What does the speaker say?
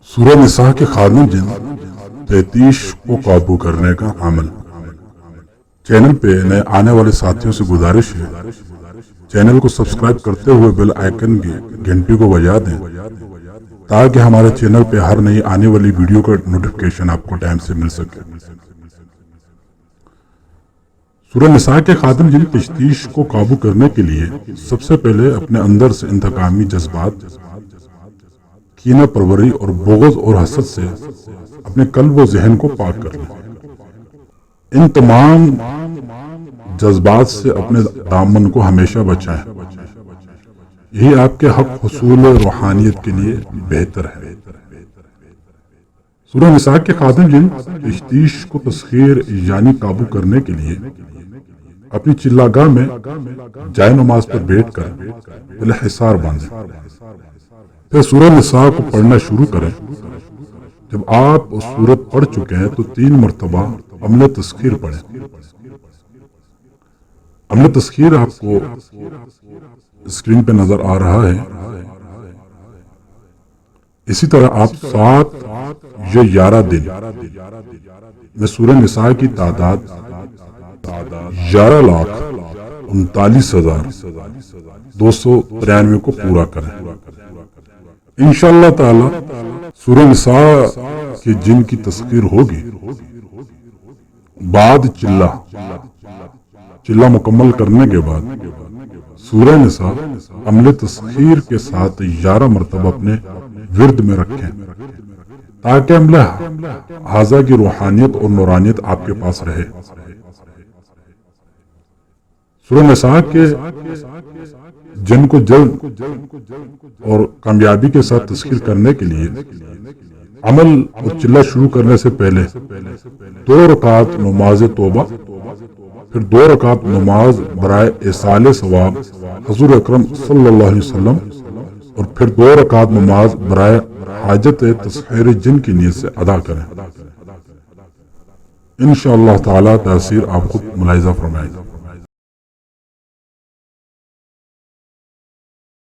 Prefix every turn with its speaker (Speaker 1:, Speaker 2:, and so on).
Speaker 1: سورہ نساء کے خادم جن 33 کو قابو کرنے کا عمل۔ چینل پہ نئے آنے والے ساتھیوں سے گزارش ہے چینل کو سبسکرائب کرتے ہوئے بیل آئیکن کی گھنٹی کو بجا دیں تاکہ ہمارے چینل پہ ہر نئی آنے والی ویڈیو کا نوٹیفیکیشن آپ کو ٹائم سے مل سکے۔ سورہ نساء کے خادم جن تشتیش کو قابو کرنے کے لیے سب سے پہلے اپنے اندر سے انتقامی جذبات، کینہ پروری اور بغض اور حسد سے اپنے قلب و ذہن کو پاک کر لیں۔ ان تمام جذبات سے اپنے دامن کو ہمیشہ بچائیں، یہی آپ کے حق حصول روحانیت کے لیے بہتر ہے۔ سورہ نساء کے خادم جن تشتیش کو تسخیر یعنی قابو کرنے کے لیے اپنی چلاگاہ میں جائے نماز پر بیٹھ کر بالحصار باندھیں، پھر سورہ نساء کو پڑھنا شروع کریں۔ جب آپ اس سورت پڑھ چکے ہیں تو 3 مرتبہ عمل تسخیر پڑھیں۔ عمل تسخیر آپ کو اسکرین پہ نظر آ رہا ہے۔ اسی طرح آپ 7 یا 11 دن میں سورہ نساء کی تعداد 11,39,293 کو پورا کریں۔ انشاءاللہ تعالی سورہ نساء کے جن کی تسخیر ہوگی۔ بعد چلہ مکمل کرنے کے بعد سورہ نساء عمل تسخیر کے ساتھ 11 مرتبہ اپنے ورد میں رکھیں تاکہ عمل حاضہ کی روحانیت اور نورانیت آپ کے پاس رہے۔ سورہ نساء کے جن کو جلد اور کامیابی کے ساتھ تسخیر کرنے کے لیے عمل اور چلہ شروع کرنے سے پہلے 2 رکعت نماز توبہ، پھر 2 رکعت نماز برائے ایصال ثواب حضور اکرم صلی اللہ علیہ وسلم، اور پھر 2 رکعت نماز برائے حاجت تسخیر جن کی نیت سے ادا کریں۔ انشاءاللہ تعالی تاثیر آپ خود ملاحظہ فرمائیں۔